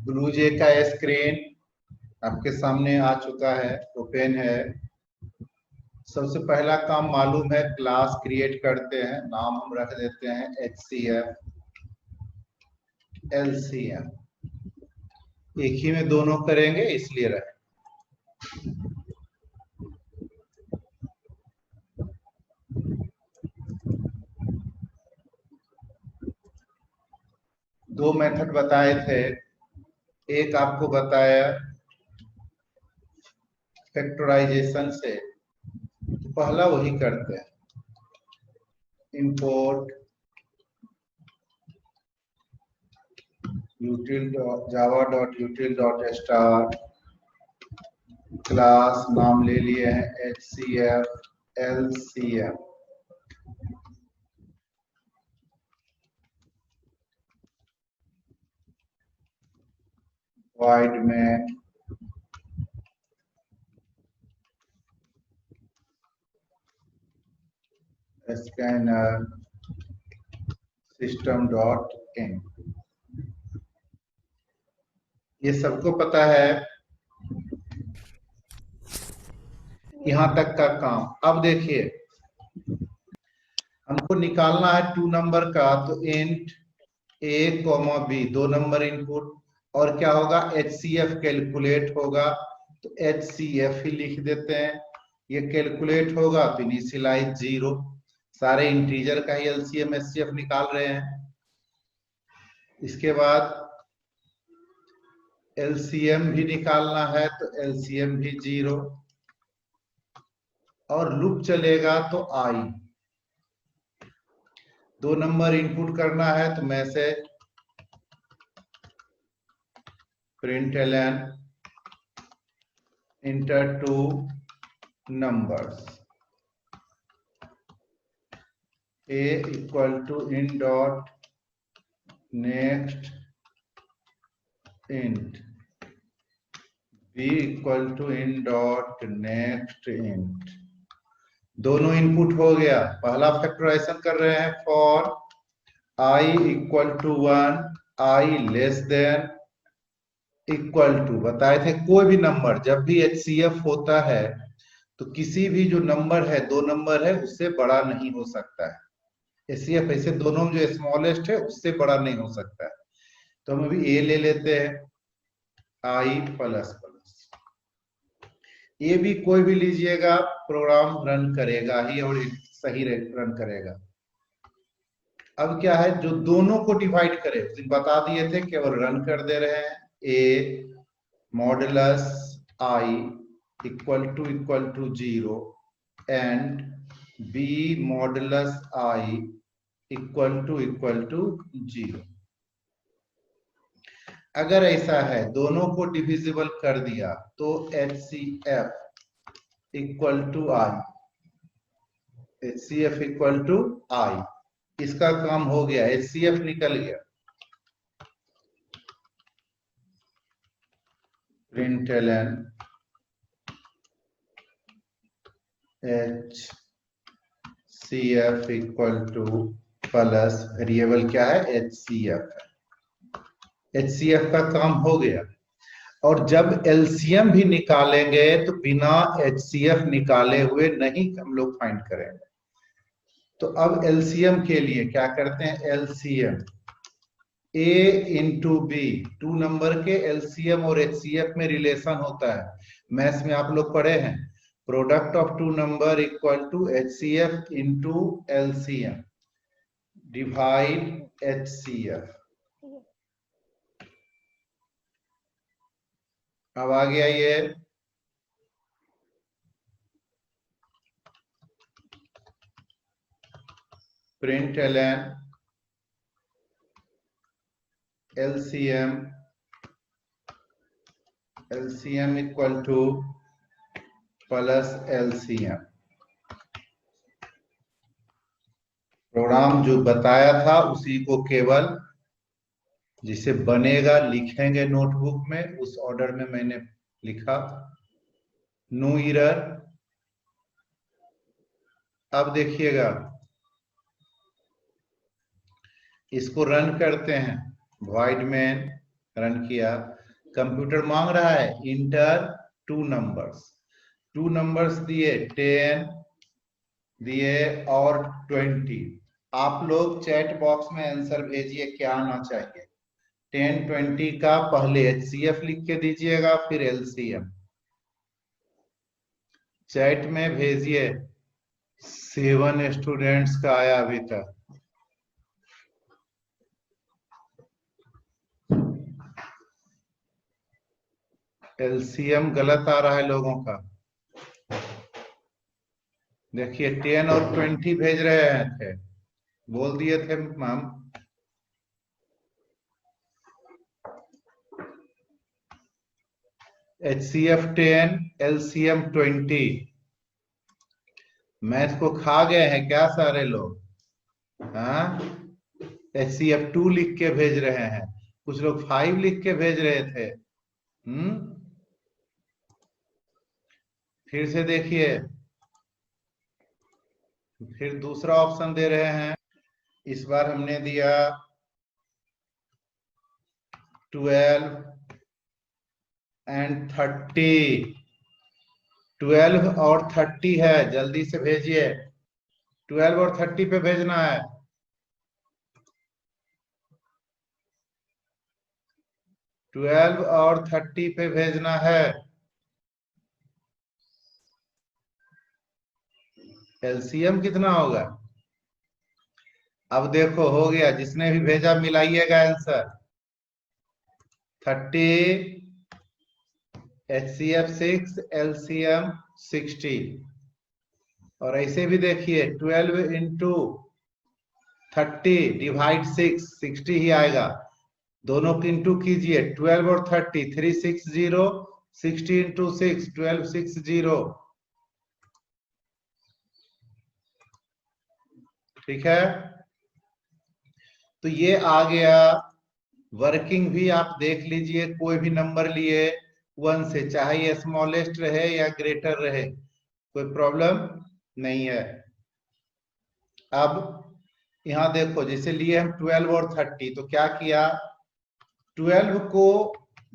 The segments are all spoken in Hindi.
ब्लूजे का स्क्रीन आपके सामने आ चुका है, ओपन है। सबसे पहला काम मालूम है, क्लास क्रिएट करते हैं, नाम हम रख देते हैं HCF LCM। एक ही में दोनों करेंगे इसलिए रहे। दो मेथड बताए थे, एक आपको बताया फैक्टराइजेशन से, तो पहला वही करते हैं। इंपोर्ट java.util.star क्लास नाम ले लिए हैं HCF LCM। void में scanner system.in। ये सबको पता है यहां तक का काम। अब देखिए, हमको निकालना है 2 नंबर का, तो int a, b 2 number input, और क्या होगा, HCF कैलकुलेट होगा, तो HCF ही लिख देते हैं। ये कैलकुलेट होगा तो इनिशियलाइज 0, सारे इंटीजर का ही LCM HCF निकाल रहे हैं। इसके बाद LCM भी निकालना है, तो LCM भी 0, और लूप चलेगा तो I। 2 नंबर इनपुट करना है, तो message println enter 2 numbers, a equal to in dot next int, b equal to in dot next int। दोनों इनपुट हो गया। पहला फैक्टराइजेशन कर रहे हैं, for I equal to 1, I less than equal to, बताए थे कोई भी नंबर जब भी HCF होता है तो किसी भी जो नंबर है, 2 नंबर है, उससे बड़ा नहीं हो सकता है। HCF ऐसे दोनों में जो स्मॉलेस्ट है उससे बड़ा नहीं हो सकता है। तो हम अभी A ले लेते हैं, I प्लस प्लस। ये भी कोई भी लीजिएगा, प्रोग्राम रन करेगा ही और सही रन करेगा। अब क्या है, जो दोनों को डिवाइड करे, बता दिए थे, केवल रन कर दे रहे हैं। A modulus I equal to 0 and B modulus I equal to 0। अगर ऐसा है, दोनों को डिविजिबल कर दिया, तो HCF equal to I, HCF equal to I, इसका काम हो गया, HCF निकल गया। println HCF equal to plus, variable क्या है, HCF है। HCF का काम हो गया। और जब LCM भी निकालेंगे तो बिना HCF निकाले हुए नहीं हम लोग फाइंड करेंगे। तो अब LCM के लिए क्या करते हैं, LCM A into B, 2 number के LCM और HCF में रिलेशन होता है, मैथ्स में आप लोग पढ़े हैं। Product of 2 number equal to HCF into LCM divide HCF। अब आ गया ये println LCM equal to plus LCM। Program जो बताया था उसी को केवल जिसे बनेगा लिखेंगे नोटबुक में, उस ऑर्डर में मैंने लिखा, नो एरर। अब देखिएगा, इसको रन करते हैं, void main रन किया, कंप्यूटर मांग रहा है इंटर टू नंबर्स दिए, 10 दिए और 20। आप लोग चैट बॉक्स में आंसर भेजिए क्या आना चाहिए। 10 20 का पहले HCF लिख के दीजिएगा, फिर LCM चैट में भेजिए। 7 स्टूडेंट्स का आया अभी तक। LCM गलत आ रहा है लोगों का। देखिए 10 और 20 भेज रहे थे, बोल दिए थे मैम। HCF 10, LCM 20। मैथ को खा गए हैं क्या सारे लोग? हाँ, HCF 2 लिख के भेज रहे हैं, कुछ लोग 5 लिख के भेज रहे थे। फिर से देखिए, फिर दूसरा ऑप्शन दे रहे हैं। इस बार हमने दिया 12 एंड 30। 12 और 30 है, जल्दी से भेजिए। 12 और 30 पे भेजना है। ट्वेल्व और 30 पे भेजना है। LCM कितना होगा? अब देखो हो गया, जिसने भी भेजा मिलाइएगा आंसर। 30, HCF 6, LCM 60। और ऐसे भी देखिए 12 इंटू 30 डिवाइड 6, 60 ही आएगा। दोनों को इंटू कीजिए, 12 और 30, 360, 60 इंटू 6, 1260। ठीक है, तो ये आ गया। वर्किंग भी आप देख लीजिए, कोई भी नंबर लिए 1 से, चाहे ये स्मॉलेस्ट रहे या ग्रेटर रहे, कोई प्रॉब्लम नहीं है। अब यहां देखो, जैसे लिए हम 12 और 30, तो क्या किया, 12 को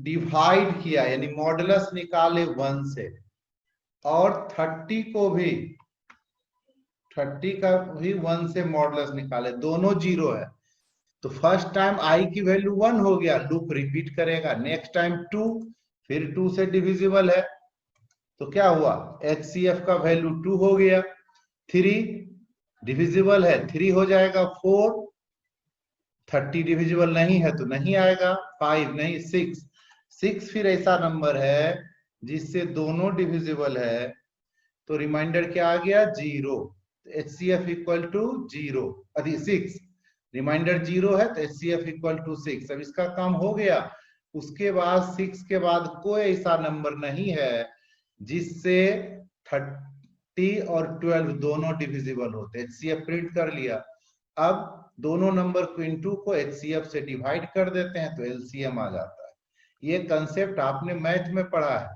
डिवाइड किया, यानी मॉडुलस निकाले 1 से, और 30 को भी, 30 का भी 1 से मॉडुलस निकाले, दोनों जीरो है। तो फर्स्ट टाइम आई की वैल्यू 1 हो गया, लूप रिपीट करेगा। नेक्स्ट टाइम 2, फिर 2 से डिविजिबल है, तो क्या हुआ, HCF का वैल्यू 2 हो गया। 3 डिविजिबल है, 3 हो जाएगा 4। 30 डिविजिबल नहीं है तो नहीं आएगा। 5 नहीं, 6 फिर ऐसा नंबर है जिससे दोनों डिविजिबल है, तो रिमाइंडर क्या आ गया, 0। HCF equal to 0, 6। रिमाइंडर 0 है तो HCF इक्वल टू 6। अब इसका काम हो गया। उसके बाद 6 के बाद कोई ऐसा नंबर नहीं है जिससे 30 और 12 दोनों डिविजिबल होते। HCF प्रिंट कर लिया। अब दोनों नंबर को इनटू को HCF से डिवाइड कर देते हैं तो LCM आ जाता है। ये कंसेप्ट आपने मैथ में पढ़ा है।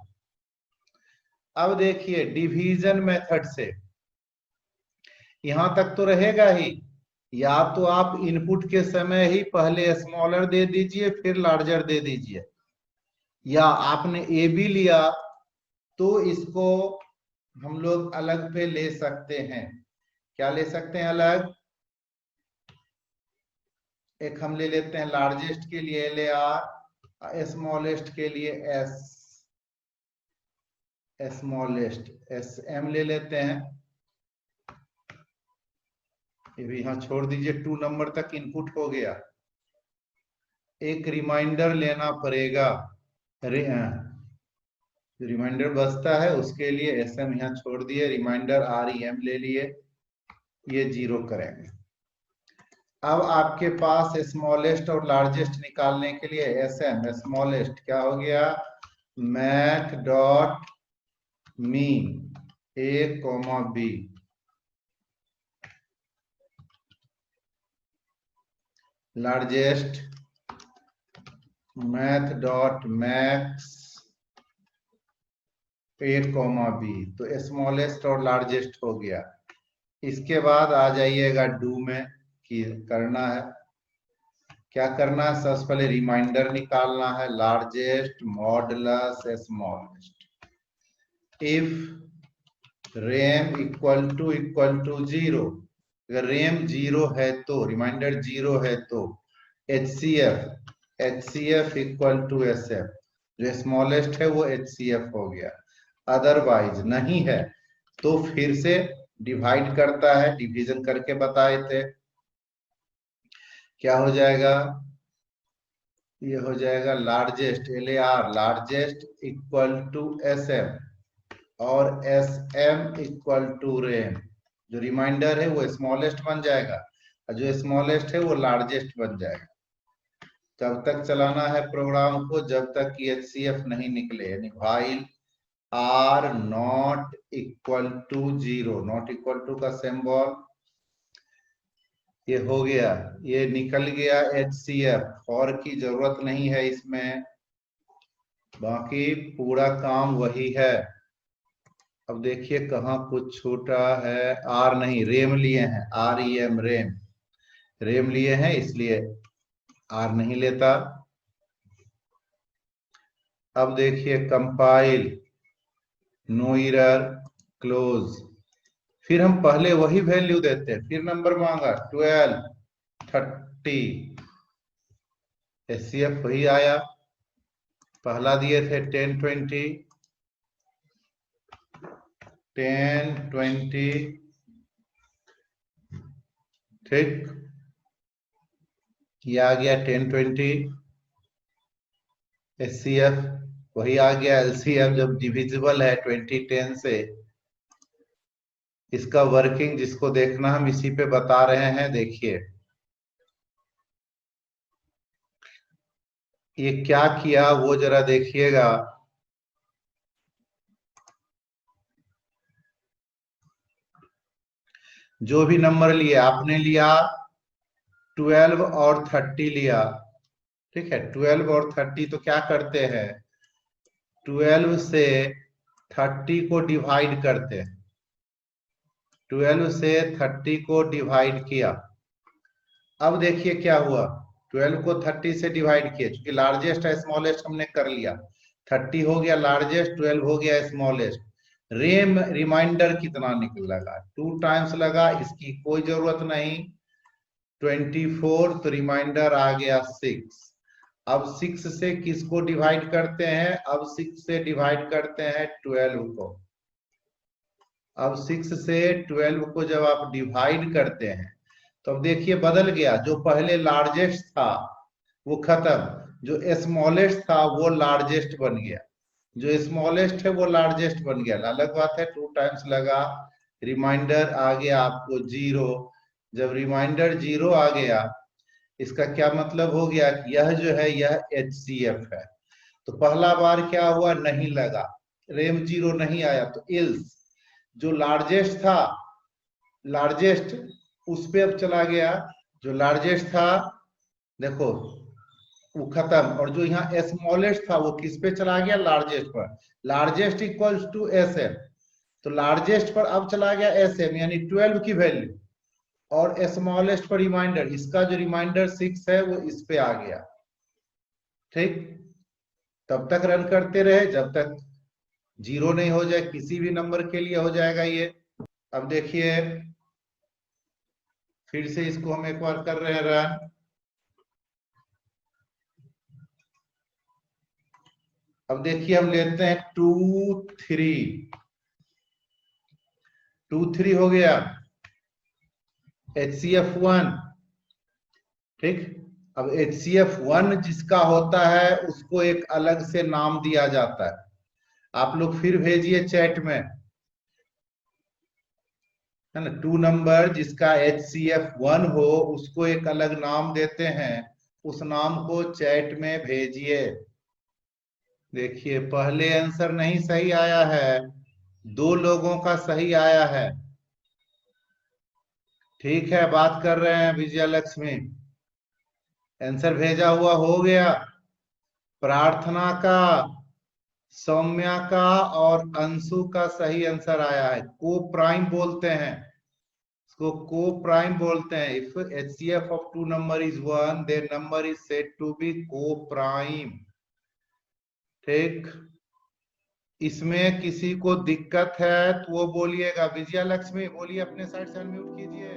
अब देखिए डिवीजन मेथड से, यहां तक तो रहेगा ही, या तो आप इनपुट के समय ही पहले स्मॉलर दे दीजिए फिर लार्जर दे दीजिए, या आपने ए बी लिया तो इसको हम लोग अलग पे ले सकते हैं। क्या ले सकते हैं अलग? एक हम ले लेते हैं लार्जेस्ट के लिए LAR, स्मॉलेस्ट के लिए स्मॉलेस्ट SM ले लेते हैं। ये भी यहाँ छोड़ दीजिए, 2 नंबर तक इनपुट हो गया। एक रिमाइंडर लेना पड़ेगा, रिमाइंडर बचता है उसके लिए SM यहाँ छोड़ दिए, रिमाइंडर REM ले लिए, ये 0 करेंगे। अब आपके पास स्मॉलेस्ट और लार्जेस्ट निकालने के लिए SM, स्मॉलेस्ट क्या हो गया, math dot mean A, B, largest math dot max A, B। तो स्मॉलेस्ट और लार्जेस्ट हो गया। इसके बाद आ जाइएगा डू में, कि करना है क्या करना है, सबसे पहले रिमाइंडर निकालना है, largest modulus smallest. If rem equal to 0, अगर रेम 0 है तो, रिमाइंडर 0 है तो HCF इक्वल टू SF, जो स्मॉलेस्ट है वो HCF हो गया। अदरवाइज नहीं है तो फिर से डिवाइड करता है, डिवीजन करके बताए थे। क्या हो जाएगा, ये हो जाएगा largest LAR largest equal to SM और SM इक्वल टू रेम। जो रिमाइंडर है वो स्मॉलेस्ट बन जाएगा और जो स्मॉलेस्ट है वो लार्जेस्ट बन जाएगा। तब तक चलाना है प्रोग्राम को जब तक कि HCF नहीं निकले, यानी while R not equal to 0, not equal to का सिंबल ये हो गया, ये निकल गया HCF, और की जरूरत नहीं है इसमें, बाकी पूरा काम वही है। अब देखिए कहाँ कुछ छूटा है, R नहीं, रेम लिए हैं, REM रेम लिए हैं इसलिए R नहीं लेता। अब देखिए कंपाइल, नो एरर, क्लोज, फिर हम पहले वही वैल्यू देते हैं, फिर नंबर मांगा 12, 30, HCF वही आया, पहला दिए थे 10, 20, 10, 20, ठीक, ये आ गया 10, 20, HCF वही आ गया। LCM जब डिविजिबल है 20, 10 से, इसका वर्किंग जिसको देखना हम इसी पे बता रहे हैं। देखिए ये क्या किया वो जरा देखिएगा, जो भी नंबर लिया आपने लिया 12 और 30 लिया, ठीक है, 12 और 30, तो क्या करते हैं 12 से 30 को डिवाइड करते हैं, 12 से 30 को डिवाइड किया। अब देखिए क्या हुआ, 12 को 30 से डिवाइड किया, क्योंकि लार्जेस्ट है स्मॉलेस्ट हमने कर लिया, 30 हो गया लार्जेस्ट, 12 हो गया स्मॉलेस्ट। रेम रिमाइंडर कितना निकल लगा, 2 टाइम्स लगा, इसकी कोई जरूरत नहीं, 24, तो रिमाइंडर आ गया 6। अब 6 से किसको डिवाइड करते हैं, अब 6 से डिवाइड करते हैं 12 को। अब 6 से 12 को जब आप डिवाइड करते हैं तो अब देखिए बदल गया, जो पहले लार्जेस्ट था वो खत्म, जो स्मॉलेस्ट था वो लार्जेस्ट बन गया, जो स्मॉलेस्ट है वो लार्जेस्ट बन गया। अलग बात है 2 टाइम्स लगा, रिमाइंडर आ गया आपको 0। जब रिमाइंडर 0 आ गया, इसका क्या मतलब हो गया कि यह जो है यह HCF है। तो पहला बार क्या हुआ, नहीं लगा, रेम 0 नहीं आया, तो इल्स जो लार्जेस्ट था, लार्जेस्ट उस पे अब चला गया, जो लार्जेस्ट था देखो वो खत्म, और जो यहाँ स्मॉलेस्ट था वो किस पे चला गया, लार्जेस्ट पर। लार्जेस्ट इक्वल्स टू SM, तो लार्जेस्ट पर अब चला गया SM, यानी 12 की वैल्यू, और स्मॉलेस्ट पर रिमाइंडर, इसका जो रिमाइंडर 6 है वो इस पे आ गया, ठीक। तब तक रन करते रहे जब तक 0 नहीं हो जाए, किसी भी नंबर के लिए हो जाएगा ये। अब देखिए फिर से इसको हम एक बार कर रहे हैं रन। अब देखिए हम लेते हैं 2, 3, 2, 3 हो गया, HCF 1, ठीक। अब HCF 1 जिसका होता है उसको एक अलग से नाम दिया जाता है, आप लोग फिर भेजिए चैट में, है ना। 2 नंबर जिसका HCF 1 हो उसको एक अलग नाम देते हैं, उस नाम को चैट में भेजिए। देखिए पहले आंसर नहीं सही आया है, 2 लोगों का सही आया है, ठीक है, बात कर रहे हैं विजय लक्ष्मी, आंसर भेजा हुआ हो गया। प्रार्थना का, सौम्या का और अंशु का सही आंसर आया है, को प्राइम बोलते हैं, इसको को प्राइम बोलते हैं। If HCF of two number is 1 then number is said to be coprime. ठीक, इसमें किसी को दिक्कत है तो वो बोलिएगा। विजया लक्ष्मी बोलिए, अपने साइड से अनम्यूट कीजिए।